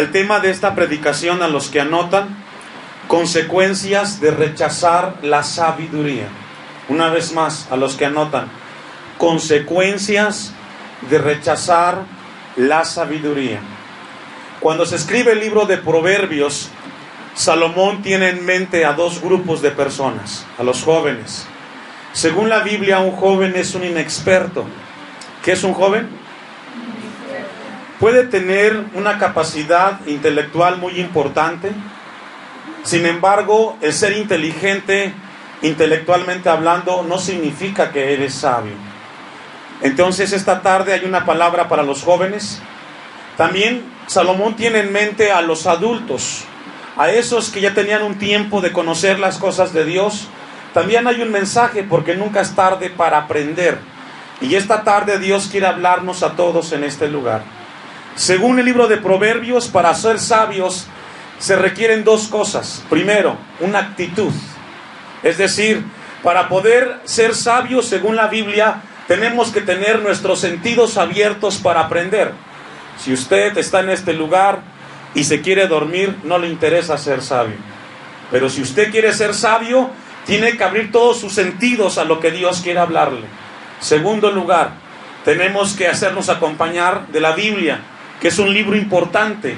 El tema de esta predicación, a los que anotan: consecuencias de rechazar la sabiduría. Una vez más, a los que anotan: consecuencias de rechazar la sabiduría. Cuando se escribe el libro de Proverbios, Salomón tiene en mente a dos grupos de personas: a los jóvenes. Según la Biblia, un joven es un inexperto. ¿Qué es un joven? Puede tener una capacidad intelectual muy importante. Sin embargo, el ser inteligente, intelectualmente hablando, no significa que eres sabio. Entonces, esta tarde hay una palabra para los jóvenes. También Salomón tiene en mente a los adultos, a esos que ya tenían un tiempo de conocer las cosas de Dios. También hay un mensaje, porque nunca es tarde para aprender. Y esta tarde Dios quiere hablarnos a todos en este lugar. Según el libro de Proverbios, para ser sabios se requieren dos cosas. Primero, una actitud. Es decir, para poder ser sabios, según la Biblia, tenemos que tener nuestros sentidos abiertos para aprender. Si usted está en este lugar y se quiere dormir, no le interesa ser sabio. Pero si usted quiere ser sabio, tiene que abrir todos sus sentidos a lo que Dios quiere hablarle. Segundo lugar, tenemos que hacernos acompañar de la Biblia, que es un libro importante.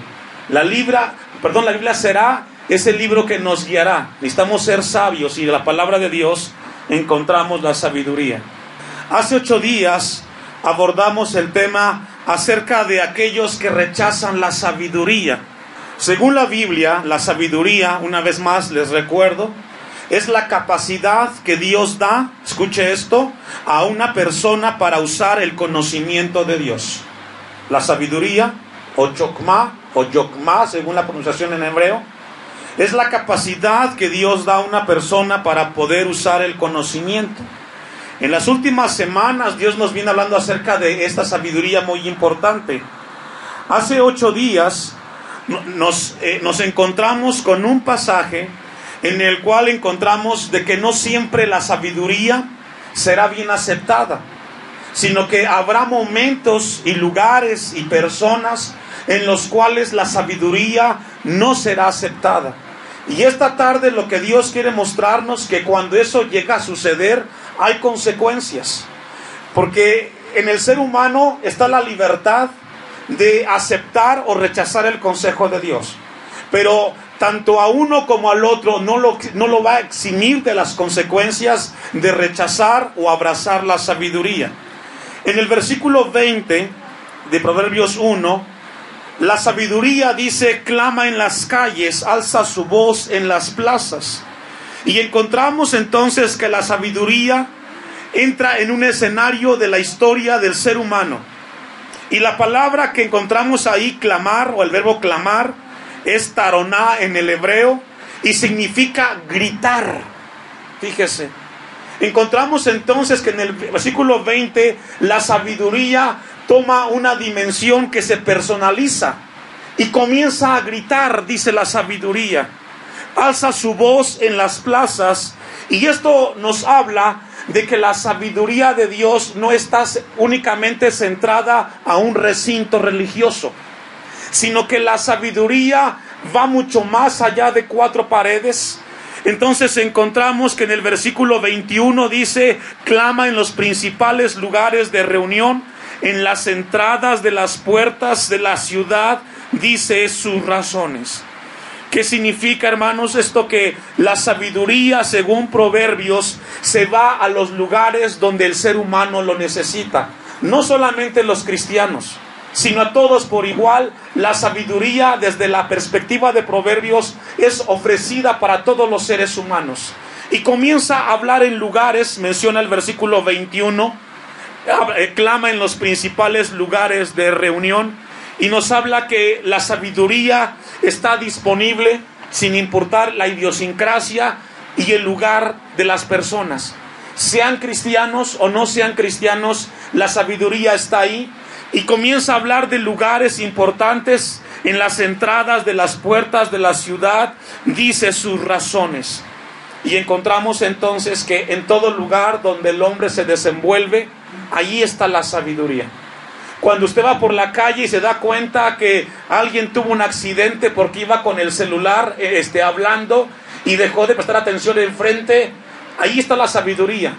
La Biblia será ese libro que nos guiará. Necesitamos ser sabios y de la palabra de Dios encontramos la sabiduría. Hace 8 días abordamos el tema acerca de aquellos que rechazan la sabiduría. Según la Biblia, la sabiduría, una vez más les recuerdo, es la capacidad que Dios da, escuche esto, a una persona para usar el conocimiento de Dios. La sabiduría, o yokma, según la pronunciación en hebreo, es la capacidad que Dios da a una persona para poder usar el conocimiento. En las últimas semanas Dios nos viene hablando acerca de esta sabiduría muy importante. Hace 8 días nos encontramos con un pasaje en el cual encontramos de que no siempre la sabiduría será bien aceptada, sino que habrá momentos y lugares y personas en los cuales la sabiduría no será aceptada. Y esta tarde lo que Dios quiere mostrarnos, que cuando eso llega a suceder, hay consecuencias. Porque en el ser humano está la libertad de aceptar o rechazar el consejo de Dios. Pero tanto a uno como al otro no lo va a eximir de las consecuencias de rechazar o abrazar la sabiduría. En el versículo 20 de Proverbios 1, la sabiduría dice: clama en las calles, alza su voz en las plazas. Y encontramos entonces que la sabiduría entra en un escenario de la historia del ser humano. Y la palabra que encontramos ahí, clamar, o el verbo clamar, es taroná en el hebreo y significa gritar. Fíjese, encontramos entonces que en el versículo 20 la sabiduría toma una dimensión que se personaliza y comienza a gritar, dice la sabiduría. Alza su voz en las plazas, y esto nos habla de que la sabiduría de Dios no está únicamente centrada a un recinto religioso, sino que la sabiduría va mucho más allá de 4 paredes. Entonces encontramos que en el versículo 21 dice: clama en los principales lugares de reunión, en las entradas de las puertas de la ciudad, dice sus razones. ¿Qué significa, hermanos, esto? Que la sabiduría, según Proverbios, se va a los lugares donde el ser humano lo necesita. No solamente los cristianos, sino a todos por igual. La sabiduría, desde la perspectiva de Proverbios, es ofrecida para todos los seres humanos. Y comienza a hablar en lugares, menciona el versículo 21, clama en los principales lugares de reunión, y nos habla que la sabiduría está disponible sin importar la idiosincrasia y el lugar de las personas. Sean cristianos o no sean cristianos, la sabiduría está ahí. Y comienza a hablar de lugares importantes en las entradas de las puertas de la ciudad, dice sus razones. Y encontramos entonces que en todo lugar donde el hombre se desenvuelve, allí está la sabiduría. Cuando usted va por la calle y se da cuenta que alguien tuvo un accidente porque iba con el celular hablando y dejó de prestar atención enfrente, ahí está la sabiduría.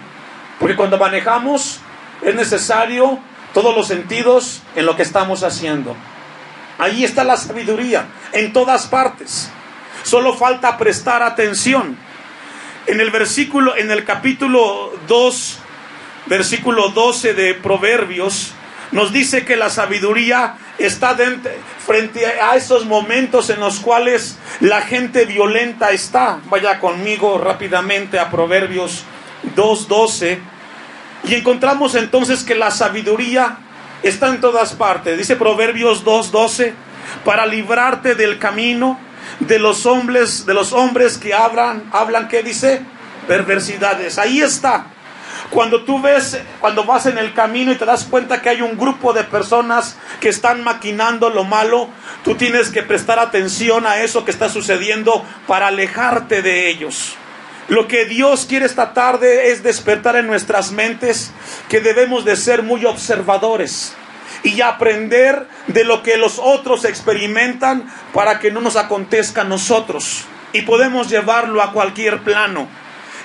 Porque cuando manejamos es necesario todos los sentidos en lo que estamos haciendo. Ahí está la sabiduría, en todas partes. Solo falta prestar atención. En el capítulo 2, versículo 12 de Proverbios, nos dice que la sabiduría está frente a esos momentos en los cuales la gente violenta está. Vaya conmigo rápidamente a Proverbios 2:12 y encontramos entonces que la sabiduría está en todas partes. Dice Proverbios 2:12, para librarte del camino de los hombres que hablan, ¿qué dice? Perversidades. Ahí está. Cuando vas en el camino y te das cuenta que hay un grupo de personas que están maquinando lo malo, tú tienes que prestar atención a eso que está sucediendo para alejarte de ellos. Lo que Dios quiere esta tarde es despertar en nuestras mentes que debemos de ser muy observadores y aprender de lo que los otros experimentan para que no nos acontezca a nosotros, y podemos llevarlo a cualquier plano.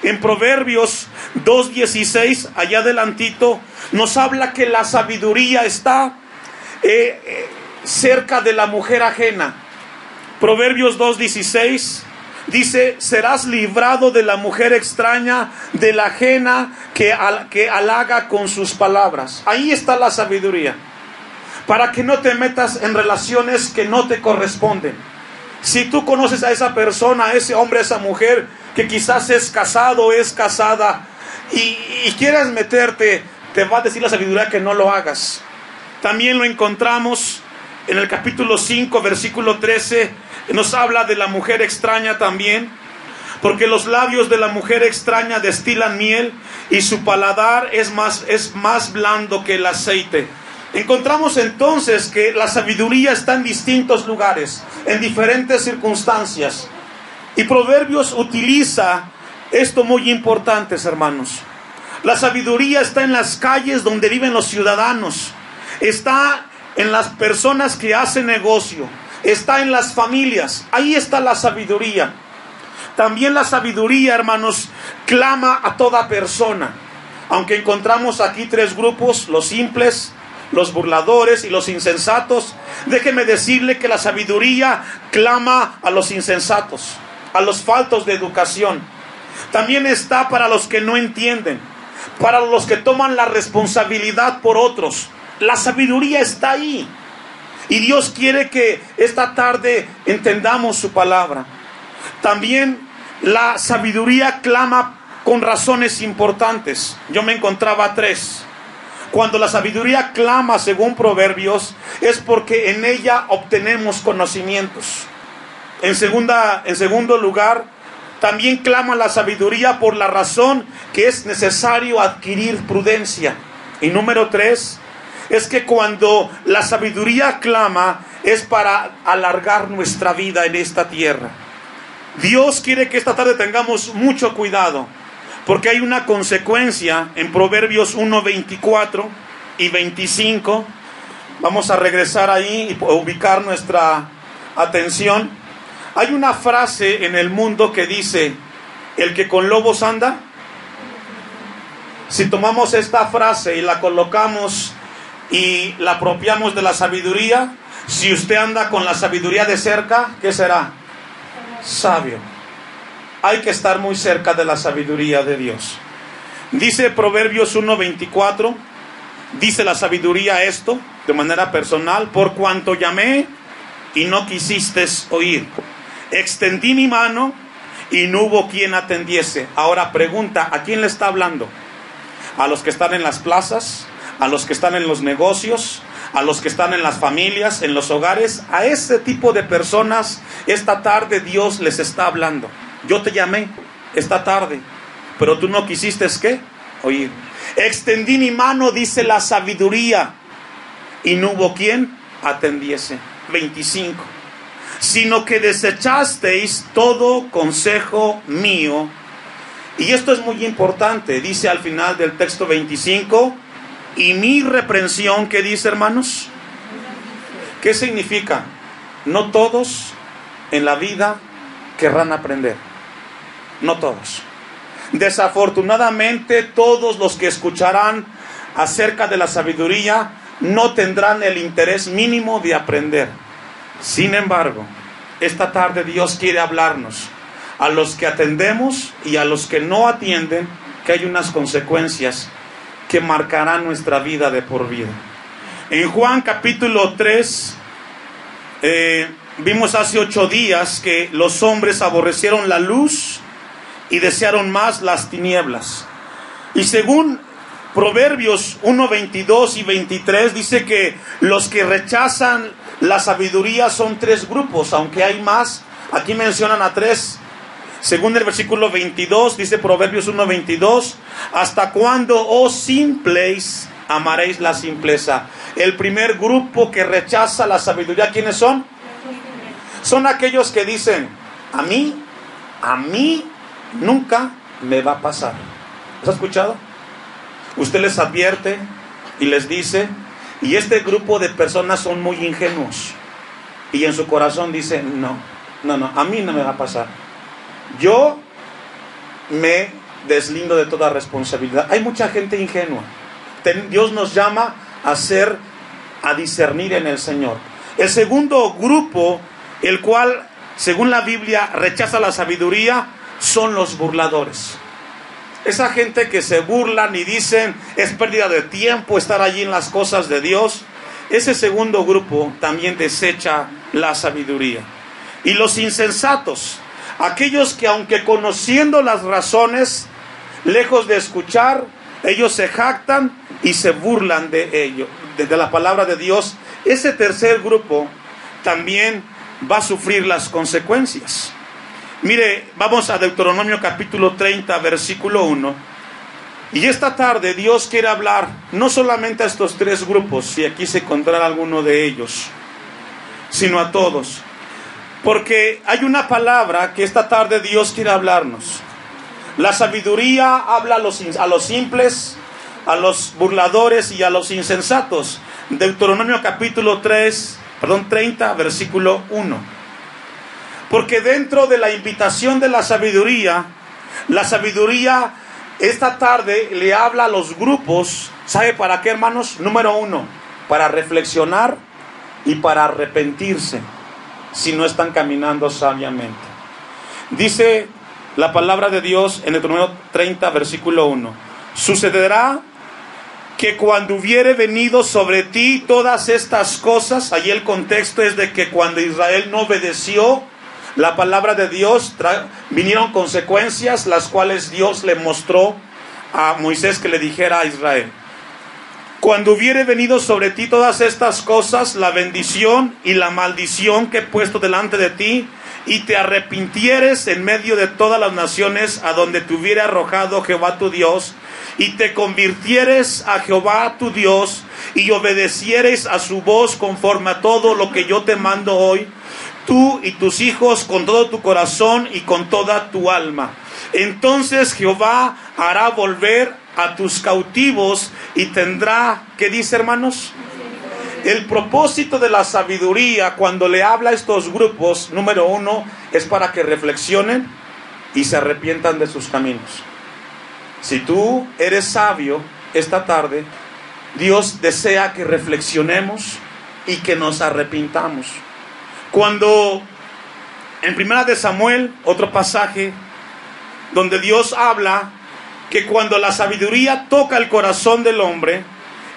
En Proverbios 2:16, allá adelantito, nos habla que la sabiduría está cerca de la mujer ajena. Proverbios 2:16 dice, serás librado de la mujer extraña, de la ajena que halaga con sus palabras. Ahí está la sabiduría. Para que no te metas en relaciones que no te corresponden. Si tú conoces a esa persona, a ese hombre, a esa mujer, que quizás es casado o es casada, y quieras meterte, te va a decir la sabiduría que no lo hagas. También lo encontramos en el capítulo 5, versículo 13, nos habla de la mujer extraña también, porque los labios de la mujer extraña destilan miel, y su paladar es más blando que el aceite. Encontramos entonces que la sabiduría está en distintos lugares, en diferentes circunstancias. Y Proverbios utiliza esto muy importante, hermanos. La sabiduría está en las calles donde viven los ciudadanos. Está en las personas que hacen negocio. Está en las familias. Ahí está la sabiduría. También la sabiduría, hermanos, clama a toda persona. Aunque encontramos aquí tres grupos, los simples, los burladores y los insensatos, déjeme decirle que la sabiduría clama a los insensatos, a los faltos de educación. También está para los que no entienden, para los que toman la responsabilidad por otros. La sabiduría está ahí. Y Dios quiere que esta tarde entendamos su palabra. También la sabiduría clama con razones importantes. Yo me encontraba tres. Cuando la sabiduría clama, según Proverbios, es porque en ella obtenemos conocimientos. En segundo lugar, también clama la sabiduría por la razón que es necesario adquirir prudencia. Y número 3, es que cuando la sabiduría clama, es para alargar nuestra vida en esta tierra. Dios quiere que esta tarde tengamos mucho cuidado, porque hay una consecuencia en Proverbios 1:24 y 25. Vamos a regresar ahí y ubicar nuestra atención. Hay una frase en el mundo que dice, el que con lobos anda. Si tomamos esta frase y la colocamos y la apropiamos de la sabiduría, si usted anda con la sabiduría de cerca, ¿qué será? Sabio. Hay que estar muy cerca de la sabiduría de Dios. Dice Proverbios 1:24, dice la sabiduría esto, de manera personal, por cuanto llamé y no quisiste oír, extendí mi mano y no hubo quien atendiese. Ahora pregunta, ¿a quién le está hablando? ¿A los que están en las plazas? ¿A los que están en los negocios? ¿A los que están en las familias, en los hogares? A ese tipo de personas esta tarde Dios les está hablando. Yo te llamé esta tarde, pero tú no quisiste, ¿qué? Oír. Extendí mi mano, dice la sabiduría, y no hubo quien atendiese. 25. Sino que desechasteis todo consejo mío. Y esto es muy importante. Dice al final del texto 25, y mi reprensión, ¿qué dice, hermanos? ¿Qué significa? No todos en la vida querrán aprender. No todos. Desafortunadamente, todos los que escucharán acerca de la sabiduría no tendrán el interés mínimo de aprender. Sin embargo, esta tarde Dios quiere hablarnos a los que atendemos y a los que no atienden, que hay unas consecuencias que marcarán nuestra vida de por vida. En Juan capítulo 3, vimos hace 8 días que los hombres aborrecieron la luz y desearon más las tinieblas. Y según Proverbios 1, 22 y 23 dice que los que rechazan la sabiduría son 3 grupos, aunque hay más. Aquí mencionan a 3. Según el versículo 22, dice Proverbios 1, 22, ¿hasta cuándo, oh simples, amaréis la simpleza? El primer grupo que rechaza la sabiduría, ¿quiénes son? Son aquellos que dicen, a mí nunca me va a pasar. ¿Has escuchado? Usted les advierte y les dice, y este grupo de personas son muy ingenuos. Y en su corazón dicen, no, a mí no me va a pasar. Yo me deslindo de toda responsabilidad. Hay mucha gente ingenua. Dios nos llama a discernir en el Señor. El segundo grupo, el cual, según la Biblia, rechaza la sabiduría, son los burladores. Esa gente que se burlan y dicen, es pérdida de tiempo estar allí en las cosas de Dios. Ese segundo grupo también desecha la sabiduría. Y los insensatos, aquellos que aunque conociendo las razones, lejos de escuchar, ellos se jactan y se burlan de ello, de la palabra de Dios. Ese tercer grupo también va a sufrir las consecuencias. Mire, vamos a Deuteronomio capítulo 30, versículo 1. Y esta tarde Dios quiere hablar no solamente a estos 3 grupos, si aquí se encontrará alguno de ellos, sino a todos. Porque hay una palabra que esta tarde Dios quiere hablarnos. La sabiduría habla a los simples, a los burladores y a los insensatos. Deuteronomio capítulo 30, versículo 1. Porque dentro de la invitación de la sabiduría esta tarde le habla a los grupos. ¿Sabe para qué, hermanos? Número 1, para reflexionar y para arrepentirse si no están caminando sabiamente. Dice la palabra de Dios en Deuteronomio 30, versículo 1. Sucederá que cuando hubiere venido sobre ti todas estas cosas, allí el contexto es de que cuando Israel no obedeció la palabra de Dios, vinieron consecuencias, las cuales Dios le mostró a Moisés que le dijera a Israel. Cuando hubiere venido sobre ti todas estas cosas, la bendición y la maldición que he puesto delante de ti, y te arrepintieres en medio de todas las naciones a donde te hubiere arrojado Jehová tu Dios, y te convirtieres a Jehová tu Dios, y obedecieres a su voz conforme a todo lo que yo te mando hoy, tú y tus hijos con todo tu corazón y con toda tu alma. Entonces Jehová hará volver a tus cautivos y tendrá, ¿qué dice, hermanos? El propósito de la sabiduría cuando le habla a estos grupos, número 1, es para que reflexionen y se arrepientan de sus caminos. Si tú eres sabio esta tarde, Dios desea que reflexionemos y que nos arrepintamos. Cuando en Primera de Samuel, otro pasaje donde Dios habla que cuando la sabiduría toca el corazón del hombre,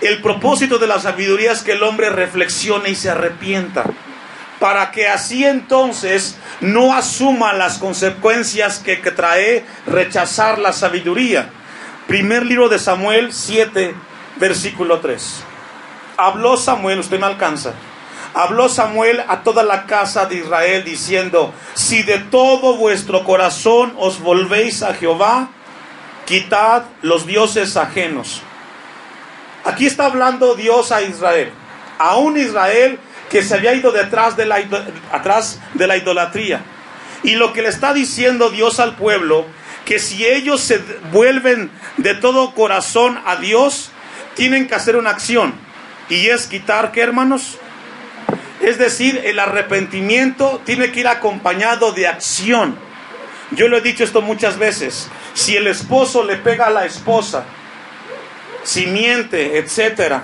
el propósito de la sabiduría es que el hombre reflexione y se arrepienta, para que así entonces no asuma las consecuencias que trae rechazar la sabiduría. Primer libro de Samuel 7, versículo 3. Habló Samuel, usted me alcanza. Habló Samuel a toda la casa de Israel diciendo: si de todo vuestro corazón os volvéis a Jehová, quitad los dioses ajenos. Aquí está hablando Dios a Israel, a un Israel que se había ido atrás de la idolatría. Y lo que le está diciendo Dios al pueblo, que si ellos se vuelven de todo corazón a Dios, tienen que hacer una acción, y es quitar, ¿qué, hermanos? Es decir, el arrepentimiento tiene que ir acompañado de acción. Yo lo he dicho esto muchas veces. Si el esposo le pega a la esposa, si miente, etcétera,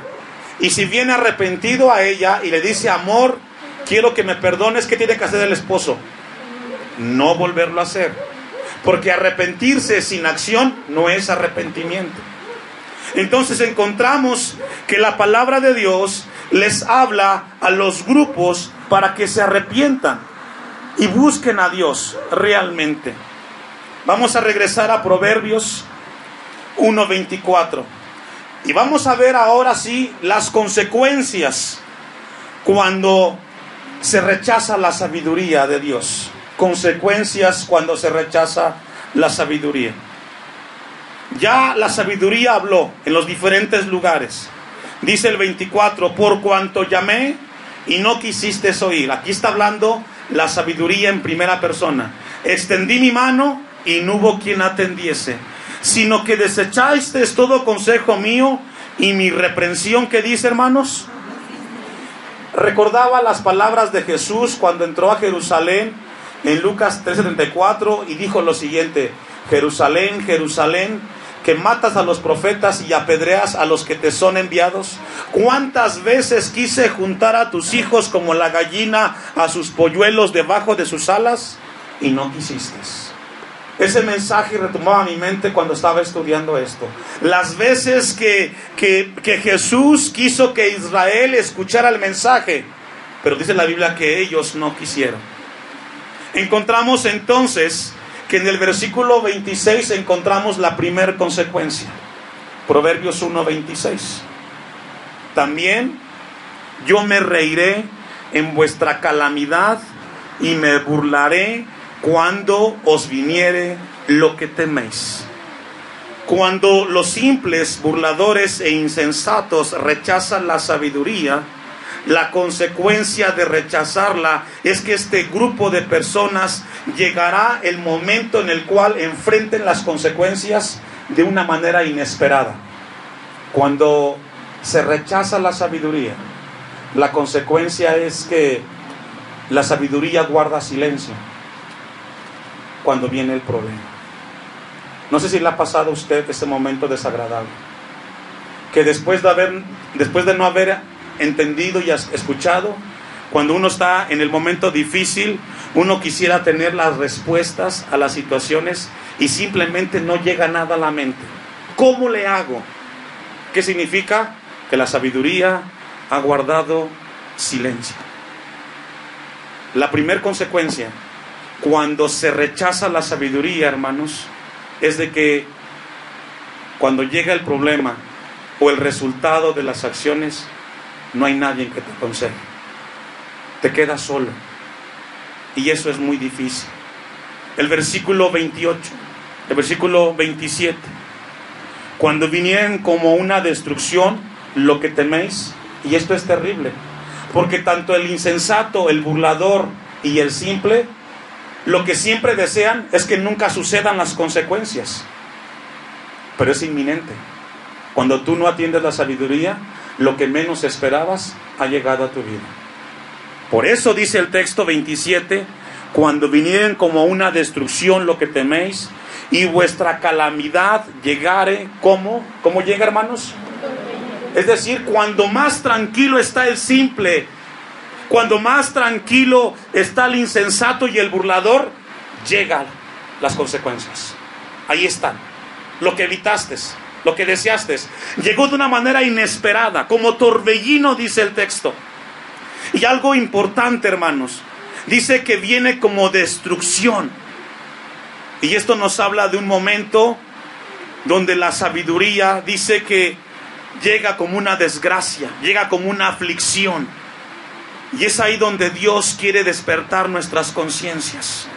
y si viene arrepentido a ella y le dice, amor, quiero que me perdones, ¿qué tiene que hacer el esposo? No volverlo a hacer, porque arrepentirse sin acción no es arrepentimiento. Entonces encontramos que la palabra de Dios les habla a los grupos para que se arrepientan y busquen a Dios realmente. Vamos a regresar a Proverbios 1:24 y vamos a ver ahora sí las consecuencias cuando se rechaza la sabiduría de Dios. Consecuencias cuando se rechaza la sabiduría. Ya la sabiduría habló en los diferentes lugares. Dice el 24, por cuanto llamé y no quisiste oír. Aquí está hablando la sabiduría en primera persona. Extendí mi mano y no hubo quien atendiese, sino que desechaste todo consejo mío y mi reprensión. ¿Qué dice, hermanos? Recordaba las palabras de Jesús cuando entró a Jerusalén en Lucas 3:74 y dijo lo siguiente: Jerusalén, Jerusalén, que matas a los profetas y apedreas a los que te son enviados. ¿Cuántas veces quise juntar a tus hijos como la gallina a sus polluelos debajo de sus alas? Y no quisiste. Ese mensaje retumbaba mi mente cuando estaba estudiando esto. Las veces que Jesús quiso que Israel escuchara el mensaje, pero dice la Biblia que ellos no quisieron. Encontramos entonces que en el versículo 26 encontramos la primera consecuencia. Proverbios 1:26. También yo me reiré en vuestra calamidad y me burlaré cuando os viniere lo que teméis. Cuando los simples, burladores e insensatos rechazan la sabiduría, la consecuencia de rechazarla es que este grupo de personas llegará el momento en el cual enfrenten las consecuencias de una manera inesperada. Cuando se rechaza la sabiduría, la consecuencia es que la sabiduría guarda silencio cuando viene el problema. No sé si le ha pasado a usted ese momento desagradable, que después de no haber entendido y escuchado, cuando uno está en el momento difícil, uno quisiera tener las respuestas a las situaciones y simplemente no llega nada a la mente. ¿Cómo le hago? ¿Qué significa? Que la sabiduría ha guardado silencio. La primera consecuencia cuando se rechaza la sabiduría, hermanos, es de que cuando llega el problema o el resultado de las acciones, no hay nadie que te aconseje. Te quedas solo. Y eso es muy difícil. El versículo 28, el versículo 27. Cuando vinieren como una destrucción, lo que teméis. Y esto es terrible. Porque tanto el insensato, el burlador y el simple, lo que siempre desean es que nunca sucedan las consecuencias. Pero es inminente. Cuando tú no atiendes la sabiduría, lo que menos esperabas ha llegado a tu vida. Por eso dice el texto 27, cuando vinieren como una destrucción lo que teméis, y vuestra calamidad llegare, ¿cómo llega, hermanos? Es decir, cuando más tranquilo está el simple, cuando más tranquilo está el insensato y el burlador, llegan las consecuencias. Ahí están, lo que evitaste, lo que deseaste, llegó de una manera inesperada, como torbellino, dice el texto. Y algo importante, hermanos, dice que viene como destrucción. Y esto nos habla de un momento donde la sabiduría dice que llega como una desgracia, llega como una aflicción. Y es ahí donde Dios quiere despertar nuestras conciencias.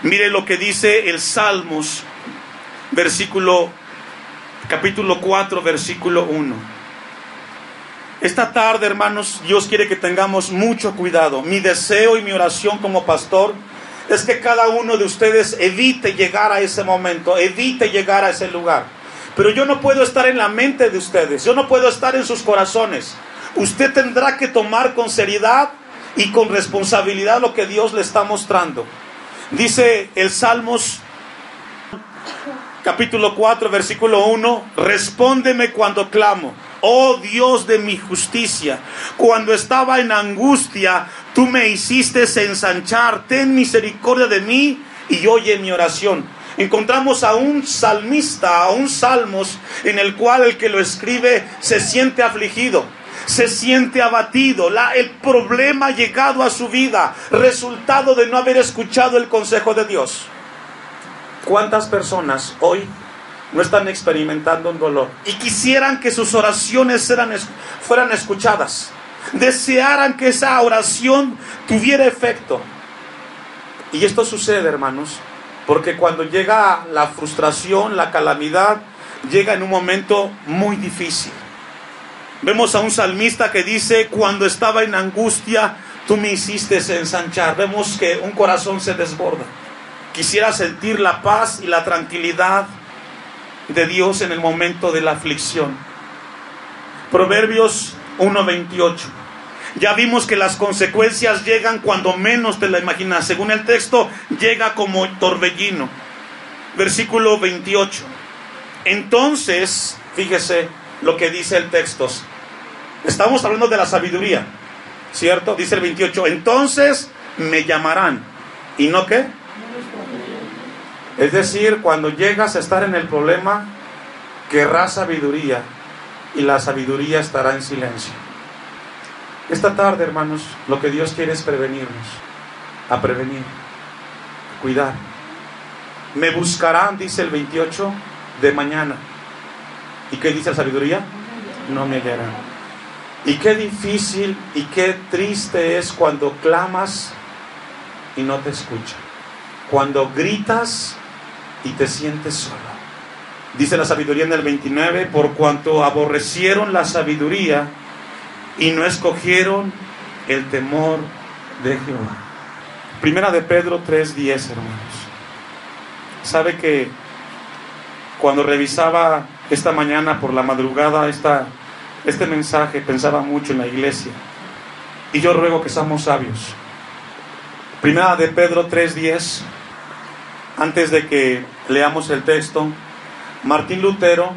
Mire lo que dice el Salmos, capítulo 4, versículo 1. Esta tarde, hermanos, Dios quiere que tengamos mucho cuidado. Mi deseo y mi oración como pastor es que cada uno de ustedes evite llegar a ese momento, evite llegar a ese lugar. pero yo no puedo estar en la mente de ustedes, yo no puedo estar en sus corazones. Usted tendrá que tomar con seriedad y con responsabilidad lo que Dios le está mostrando. Dice el Salmos capítulo 4 versículo 1: respóndeme cuando clamo, oh Dios de mi justicia. Cuando estaba en angustia, tú me hiciste ensanchar. Ten misericordia de mí y oye mi oración. Encontramos a un salmista, a un salmos, en el cual el que lo escribe se siente afligido, se siente abatido. El problema ha llegado a su vida, resultado de no haber escuchado el consejo de Dios. ¿Cuántas personas hoy no están experimentando un dolor y quisieran que sus oraciones fueran escuchadas? Desearan que esa oración tuviera efecto. Y esto sucede, hermanos, porque cuando llega la frustración, la calamidad, llega en un momento muy difícil. Vemos a un salmista que dice: cuando estaba en angustia, tú me hiciste ensanchar. Vemos que un corazón se desborda. Quisiera sentir la paz y la tranquilidad de Dios en el momento de la aflicción. Proverbios 1:28. Ya vimos que las consecuencias llegan cuando menos te la imaginas. Según el texto, llega como torbellino. Versículo 28. Entonces, fíjese lo que dice el texto. Estamos hablando de la sabiduría, ¿cierto? Dice el 28. Entonces me llamarán. ¿Y no qué? Es decir, cuando llegas a estar en el problema, querrás sabiduría, y la sabiduría estará en silencio. Esta tarde, hermanos, lo que Dios quiere es prevenirnos, a prevenir, a cuidar. Me buscarán, dice el 28, de mañana. ¿Y qué dice la sabiduría? No me hallarán. Y qué difícil y qué triste es cuando clamas y no te escuchan, cuando gritas y te sientes solo. Dice la sabiduría en el 29: por cuanto aborrecieron la sabiduría y no escogieron el temor de Jehová. Primera de Pedro 3:10, hermanos. Sabe que cuando revisaba esta mañana por la madrugada este mensaje, pensaba mucho en la iglesia, y yo ruego que seamos sabios. Primera de Pedro 3:10. Antes de que leamos el texto, Martín Lutero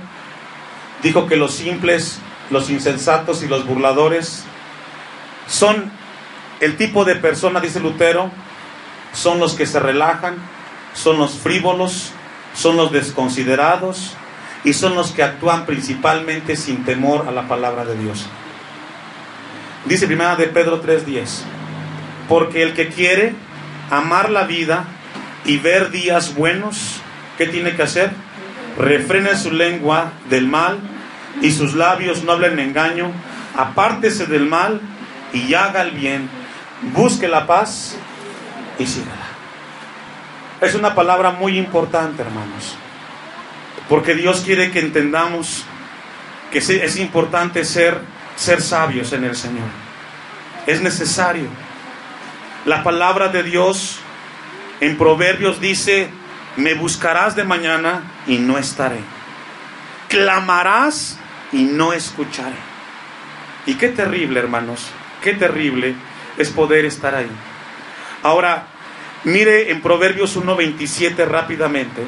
dijo que los simples, los insensatos y los burladores son el tipo de persona, dice Lutero, son los que se relajan, son los frívolos, son los desconsiderados y son los que actúan principalmente sin temor a la palabra de Dios. Dice primera de Pedro 3:10: porque el que quiere amar la vida y ver días buenos, ¿qué tiene que hacer? Refrene su lengua del mal y sus labios no hablen engaño. Apártese del mal y haga el bien. Busque la paz y sígala. Es una palabra muy importante, hermanos, porque Dios quiere que entendamos que es importante ser sabios en el Señor. Es necesario. La palabra de Dios en Proverbios dice: me buscarás de mañana y no estaré. Clamarás y no escucharé. Y qué terrible, hermanos, qué terrible es poder estar ahí. Ahora, mire en Proverbios 1:27 rápidamente,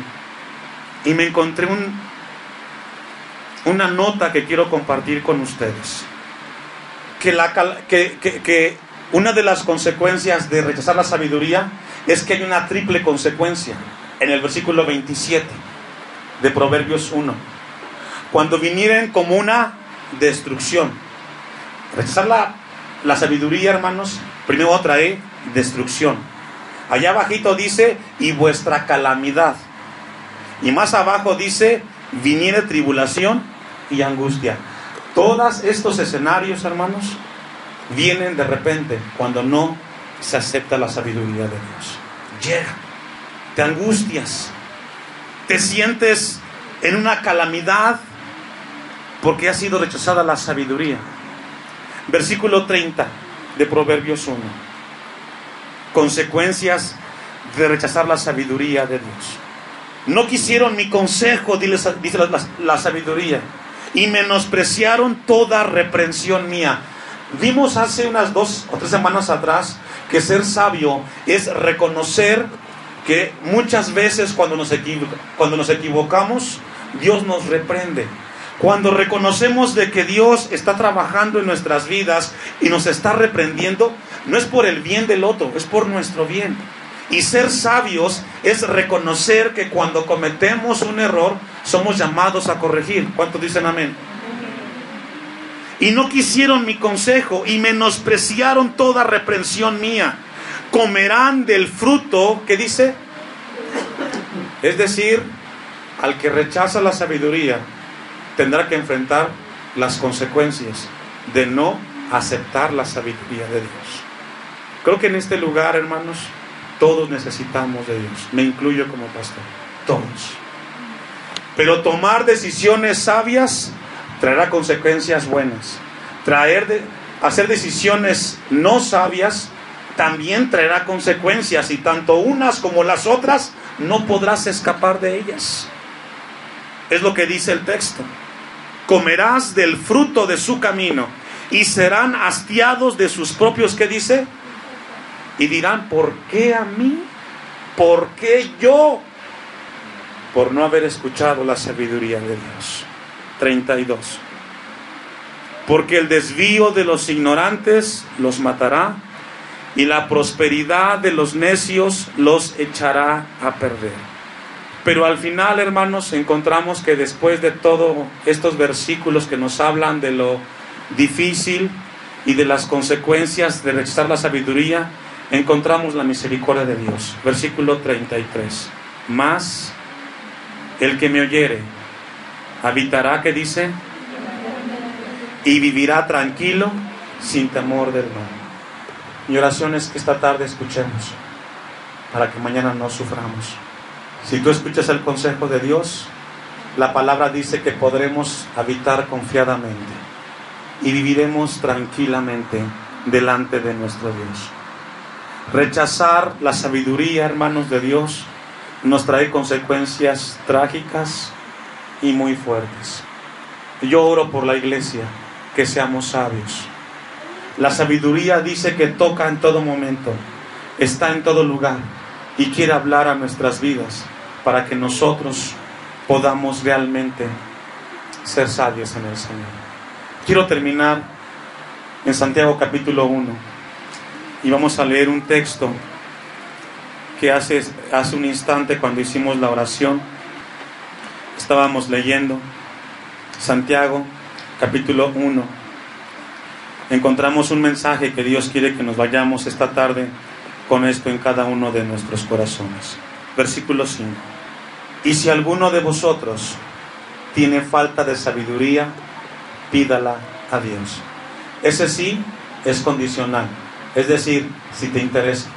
y me encontré una nota que quiero compartir con ustedes. Que una de las consecuencias de rechazar la sabiduría es que hay una triple consecuencia. En el versículo 27 de Proverbios 1: cuando vinieren como una destrucción. Rechazar la sabiduría, hermanos, primero trae destrucción. Allá abajito dice: y vuestra calamidad. Y más abajo dice: viniere tribulación y angustia. Todos estos escenarios, hermanos, vienen de repente cuando no se acepta la sabiduría de Dios. Llega, te angustias, te sientes en una calamidad porque ha sido rechazada la sabiduría. Versículo 30 de Proverbios 1. Consecuencias de rechazar la sabiduría de Dios. No quisieron mi consejo, dice la sabiduría, y menospreciaron toda reprensión mía. Vimos hace unas 2 o 3 semanas atrás que ser sabio es reconocer que muchas veces cuando nos equivocamos, Dios nos reprende. Cuando reconocemos de que Dios está trabajando en nuestras vidas y nos está reprendiendo, no es por el bien del otro, es por nuestro bien. Y ser sabios es reconocer que cuando cometemos un error, somos llamados a corregir. ¿Cuántos dicen amén? Y no quisieron mi consejo y menospreciaron toda reprensión mía. Comerán del fruto, ¿qué dice? Es decir, al que rechaza la sabiduría, tendrá que enfrentar las consecuencias de no aceptar la sabiduría de Dios. Creo que en este lugar, hermanos, todos necesitamos de Dios. Me incluyo como pastor. Todos. Pero tomar decisiones sabias traerá consecuencias buenas. Hacer decisiones no sabias también traerá consecuencias, y tanto unas como las otras no podrás escapar de ellas. Es lo que dice el texto. Comerás del fruto de su camino y serán hastiados de sus propios, ¿qué dice? Y dirán, ¿por qué a mí? ¿Por qué yo? Por no haber escuchado la sabiduría de Dios. 32. Porque el desvío de los ignorantes los matará, y la prosperidad de los necios los echará a perder. Pero al final, hermanos, encontramos que después de todos estos versículos que nos hablan de lo difícil y de las consecuencias de rechazar la sabiduría, encontramos la misericordia de Dios. Versículo 33. Mas el que me oyere habitará, ¿qué dice? Y vivirá tranquilo, sin temor del mal. Mi oración es que esta tarde escuchemos, para que mañana no suframos. Si tú escuchas el consejo de Dios, la palabra dice que podremos habitar confiadamente y viviremos tranquilamente delante de nuestro Dios. Rechazar la sabiduría, hermanos, de Dios nos trae consecuencias trágicas y muy fuertes. Yo oro por la iglesia, que seamos sabios. La sabiduría dice que toca en todo momento, está en todo lugar y quiere hablar a nuestras vidas para que nosotros podamos realmente ser sabios en el Señor. Quiero terminar en Santiago capítulo 1 y vamos a leer un texto que hace un instante, cuando hicimos la oración, estábamos leyendo. Santiago capítulo 1. Encontramos un mensaje que Dios quiere que nos vayamos esta tarde con esto en cada uno de nuestros corazones. Versículo 5. Y si alguno de vosotros tiene falta de sabiduría, pídala a Dios. Ese sí es condicional. Es decir, si te interesa.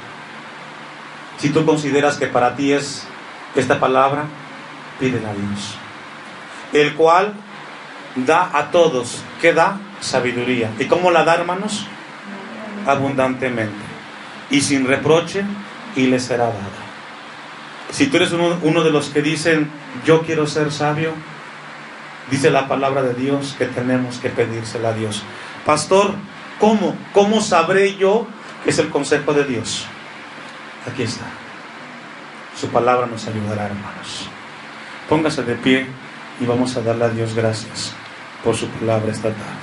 Si tú consideras que para ti es esta palabra, pídela a Dios. El cual da a todos, ¿qué da? Sabiduría. ¿Y cómo la da, hermanos? Abundantemente y sin reproche, y le será dada. Si tú eres uno de los que dicen, yo quiero ser sabio, dice la palabra de Dios que tenemos que pedírsela a Dios. Pastor, ¿cómo sabré yo que es el consejo de Dios? Aquí está. Su palabra nos ayudará, hermanos. Póngase de pie y vamos a darle a Dios gracias por su palabra esta tarde.